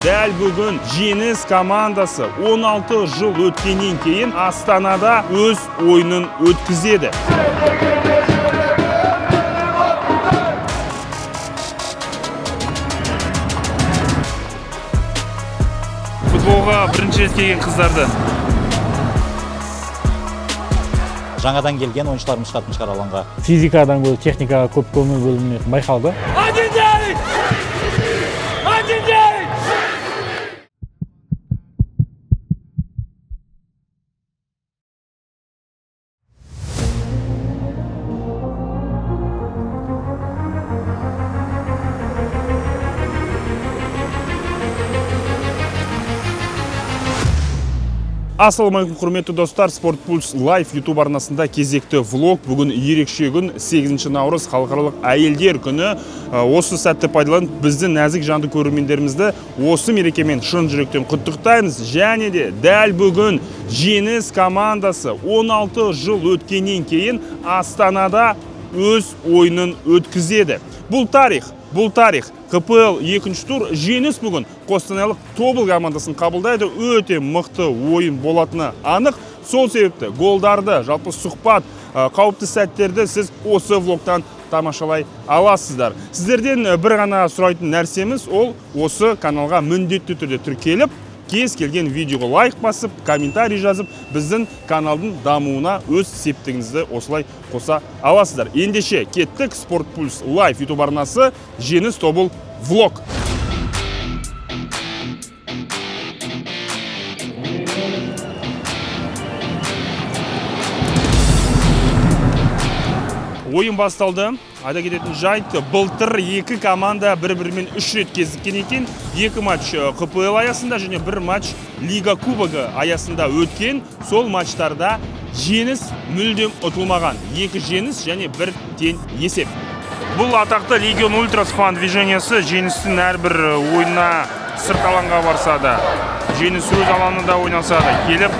Дәл бүгін Жеңіс командасы 16 жыл өткеннен кейін Астанада өз ойынын өткізеді. Футболға бірінші рет келген қыздарды. Жаңадан келген ойыншыларымыз шығатын шығар алаңға. Физикадан гөрі техникаға көп көңіл бөлініп байқалды. Ассалаумалейкум, құрметті достар, Sport Pulse Live YouTube арнасында кезекті влог. Бүгін ерекше күн, 8 наурыз халықаралық әйелдер күні. Осы сәтті пайдаланып, біздің нәзік жанды көрермендерімізді осы мерекемен шын жүректен құттықтаймыз. Және де дәл бүгін Жеңіс командасы 16 жыл өткеннен кейін Астанада өз ойынын өткізеді. Бұл тарих. КПЛ 2-ші тур. Жеңіс бүгін Қостанайлық Тобыл командасын қабылдайды. Өте мықты ойын болатыны анық. Сол себепті голдарды, жалпы сұхбат, қауіпті сәттерді сіз осы влогтан тамашалай аласыздар. Сіздерден бір ғана сұрайтын нәрсеміз, ол осы каналға міндетті түрде тіркеліп, кез келген видеоға лайк басып, комментарий жазып, біздің каналдың дамуына өз септігіңізді осылай қоса аласыздар. Ендеше кеттік, Sport Pulse Live YouTube арнасы, Жеңіс Тобыл влог. Ойын басталды. Айта кететін жайт, былтыр екі команда бір-бірімен 3 рет кездескен екен. 2 матч КПЛ аясында және 1 матч Лига Кубогы аясында өткен. Сол матчтарда жеңіс мүлдем ұтылмаған. 2 жеңіс және 1 тең есеп. Бұл атақты Легион Ультрас фан движениясы жеңістің әрбір ойынына сырт алаңға барса да, жеңіс өз алаңында ойнаса да келіп,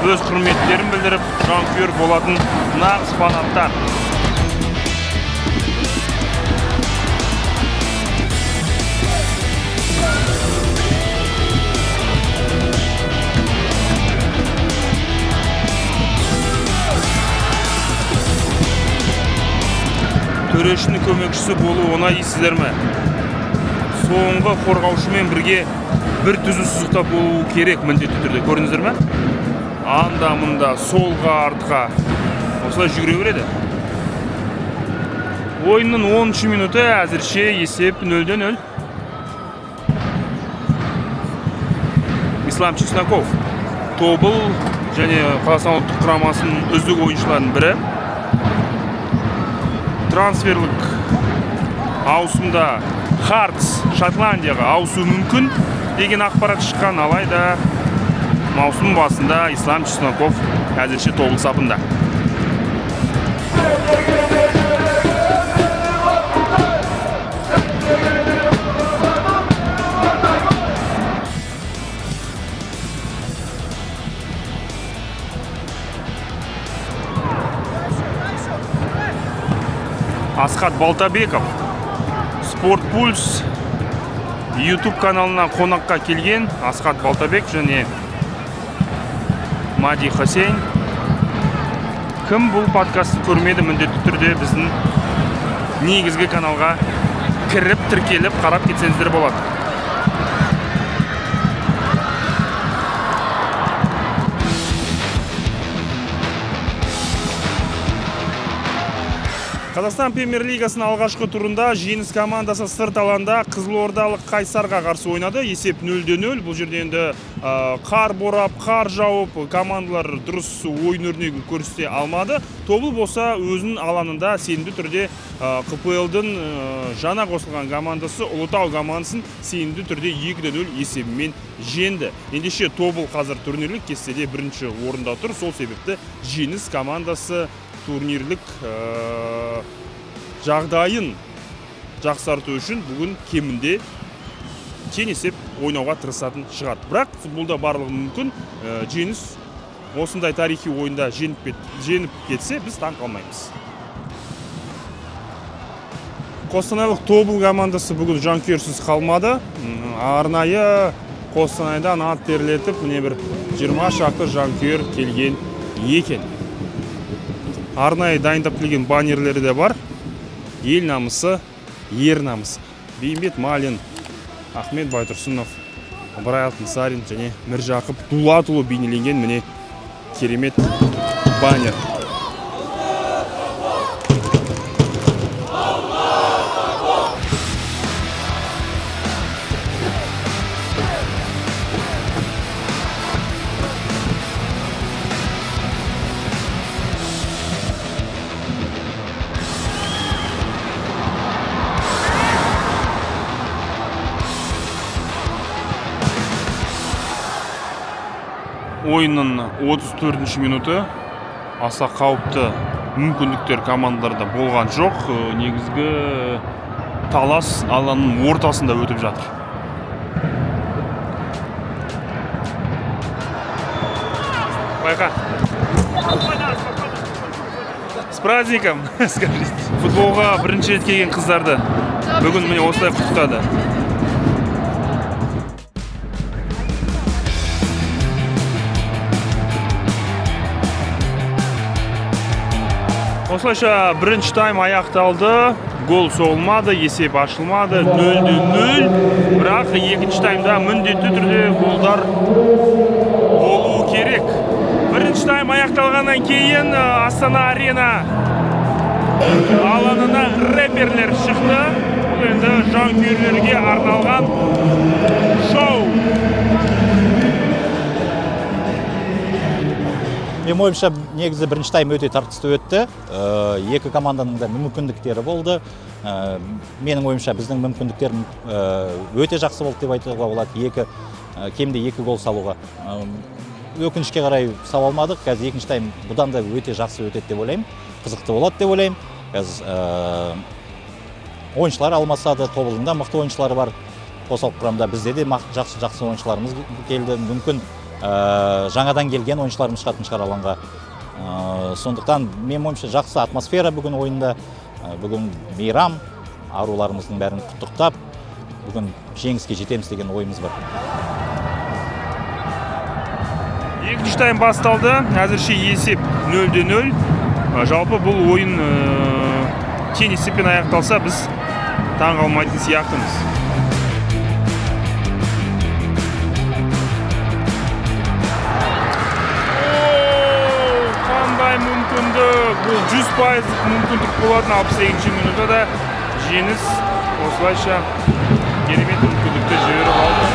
өз құрметтерін білдіріп, жанкүйер болатын нағыз фанаттар. Төрешінің көмекшісі болу оңай дейсіздер ме? Соңғы қорғаушымен бірге бір түзу сызықта болу керек міндетті түрде. Көрдіңіздер ме? Анда-мында, солға, артқа осылай жүгіре береді. Ойынның 10-ші минуты әзірше есеп 0-0. Ислам Чесноков, Тобыл және Қазақстан ұлттық құрамасының үздік ойыншыларының бірі. Трансферлік ауысымда Хартс Шотландияға ауысу мүмкін деген ақпарат шыққан, алайда маусым басында Ислам Чесноков әзірше Тобыл сапында. Асхат Балтабеков Sport Pulse YouTube каналына қонаққа келген. Асхат Балтабек және Мади Хасейн. Кім бұл подкастты көрмеді, міндетті түрде біздің негізгі каналға кіріп, тіркеліп, қарап кетсеңіздер болады. Қазақстан Премьер-лигасының алғашқы турында Жеңіс командасы сырт алаңда Қызылордалық Қайсарға қарсы ойнады. Есеп 0-0. Бұл жерде енді қар борап, қар жауып, командалар дұрыс ойын өрнегін көрсете алмады. Тобыл болса өзінің алаңында сенімді түрде КПЛ-дің жаңа қосылған командасы Ұлытау командасын сенімді түрде 2-0 есебімен жеңді. Ендеше Тобыл қазір турнирлік кестеде бірінші орында тұр. Сол себепті Жеңіс командасы турнирлік жағдайын жақсарту үшін бүгін кемінде тең есеп ойнауға тырысатын шығар. Бірақ футболда барлығы мүмкін. Жеңіс осындай тарихи ойында женіп кетсе, біз таң қалмаймыз. Қостанайлық Тобыл командасы бүгін жанкүйерсіз қалмады. Арнайы Қостанайдан ат терлетіп, міне бір 20 шақты жанкүйер келген екен. Арнайы дайындап келген баннерлері де бар. Ел намысы, ер намысы. Бейімбет Малин, Ахмет Байтұрсынов, Ыбырай Алтынсарин және Міржақып Дулатұлы бейнеленген міне керемет баннер. Ойынның 34-ші минуты. Аса қауіпті мүмкіндіктер командаларда болған жоқ. Негізгі талас алаңның ортасында өтіп жатыр. Байқа. С праздником, скажите. Футболға бірінші рет келген қыздарды бүгін міне осылай құттықтады. Осылайша бірінші тайм аяқталды. Гол соғылмады, есеп ашылмады, 0-0. Бірақ екінші таймда міндетті түрде голдар болуы керек. Бірінші тайм аяқталғаннан кейін Астана Арена алаңына рэперлер шықты. Бұл енді жанкүйерлерге арналған шоу. Менің ойымша негізі бірінші тайм өте тартысты өтті. Екі команданың да мүмкіндіктері болды. Менің ойымша біздің мүмкіндіктерім өте жақсы болды деп айтуға болады. Кемде 2 гол салуға. Өкінішке қарай сала алмадық. Қазір екінші тайм бұдан да өте жақсы өтеді деп ойлаймын. Қызықты болады деп ойлаймын. Қазір ойыншылар алмасады, Тобылдың да мықты ойыншылары бар. Қосалқы құрамда бізде де жақсы ойыншыларымыз келді. Мүмкін жаңадан келген ойыншыларымыз шығатын шығар алаңға. Сондықтан менің ойымша жақсы атмосфера бүгін ойында. Бүгін мейрам, аруларымыздың бәрін құттықтап, бүгін жеңіске жетеміз деген ойымыз бар. Екінші тайм басталды. Әзірше есеп 0-0. Жалпы бұл ойын тең есеппен аяқталса, біз таң қалмайтын сияқтымыз. Бұл 100% мүмкіндік болатын 68-ші минутта да жеңіс осылайша керемет мүмкіндікті жіберіп алды.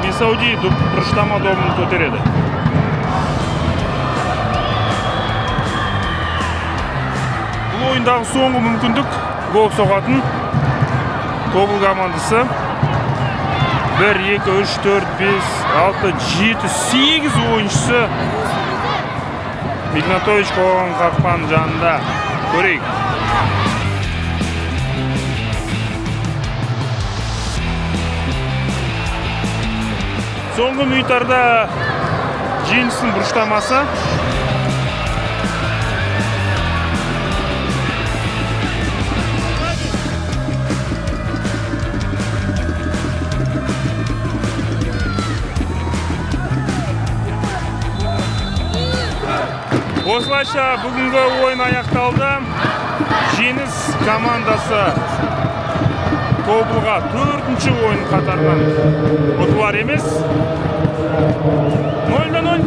Месауди бұрыштама добын көтереді. Ойындағы соңғы мүмкіндік гол соғатын Тобыл командасы 1, 2, 3, 4, 5, 6, 7, 8 ойыншысы Игнатович қойған қақпаның жанында. Көрейік. Соңғы минуттарда жеңістің бұрыштамасы. Осылайша бүгінгі ойын аяқталды. Жеңіс командасы Тобылға 4-ші ойын қатарынан ұтылар емес. 0-0.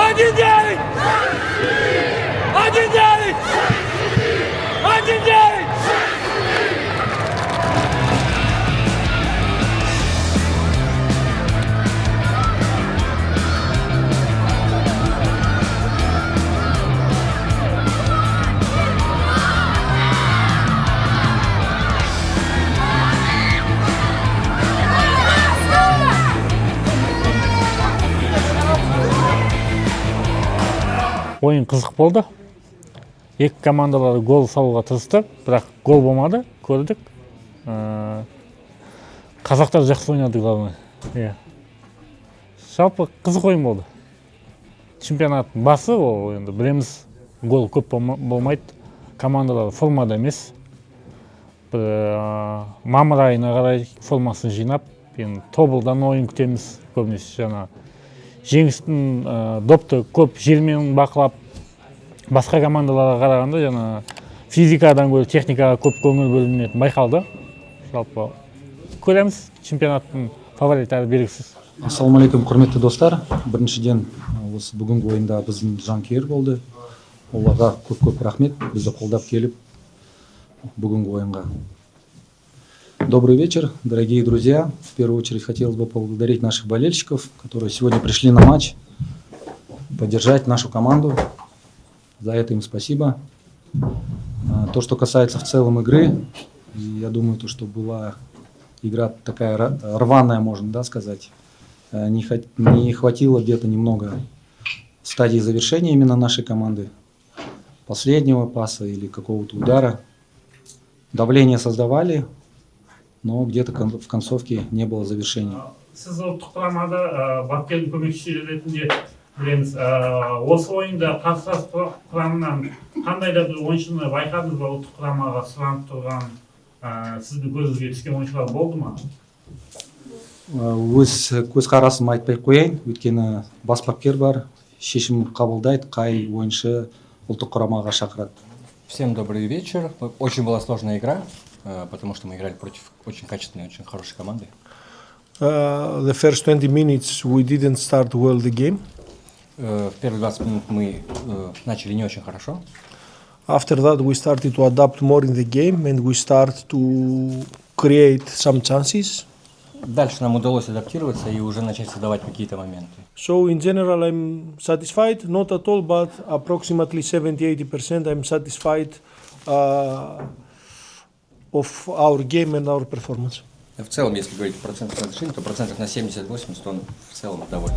1-9! 1-9! 1-9! Ойын қызық болды. Екі командалар гол салуға тырысты, бірақ гол болмады, көрдік. Қазақтар жақсы ойнады, главное. Жалпы қызық ойын болды. Чемпионаттың басы, ол енді білеміз, гол көп болмайды. Командалар формада емес. Мамыр айына қарай формасын жинап, тобылдан ойын күтеміз. Көбінесе жаңа жеңістің допты көп жермен бақылап, басқа командаларға қарағанда жаңа физикадан гөрі техникаға көп көңіл бөлінетіні байқалды. Жалпы көреміз, чемпионаттың фавориттері белгісіз. Ассалаумағалейкум, құрметті достар. Біріншіден осы бүгінгі ойында біздің жанкүйер болды. Оларға көп рахмет, бізді қолдап келіп бүгінгі ойынға. Добрый вечер, дорогие друзья. В первую очередь хотелось бы поблагодарить наших болельщиков, которые сегодня пришли на матч, поддержать нашу команду. За это им спасибо. То, что касается в целом игры, я думаю, то, что была игра такая рваная, можно сказать. Не хватило где-то немного стадии завершения именно нашей команды. Последнего паса или какого-то удара. Давление создавали, но где-то в концовке не было завершения. Сіз ұлттық құрамада бапкердің көмекшісі ретінде білеміз. Осы ойында қарсылас құрамынан қандай да бір ойыншыны байқадыңыз ба, ұлттық құрамаға сұранып тұрған, сіздің көзіңізге түскен ойыншылар болды ма? Көз қарасым айтпай қояйын, өйткені бас бапкер бар, шешім қабылдайды, қай ойыншы ұлттық құрамаға шақырады. Всем добрый вечер. Очень была сложная игра, потому что мы играли против очень качественной, очень хорошей команды. The first 20 minutes we didn't start well the game. В первые 20 минут мы начали не очень хорошо. After that we started to adapt more in the game and we start to create some chances. Дальше нам удалось адаптироваться и уже начать создавать какие-то моменты. So in general I'm satisfied, not at all, but approximately 70-80% I'm satisfied of our game and our performance. В целом, если говорить о процентах отношений, то процентов на 70-80 он в целом доволен.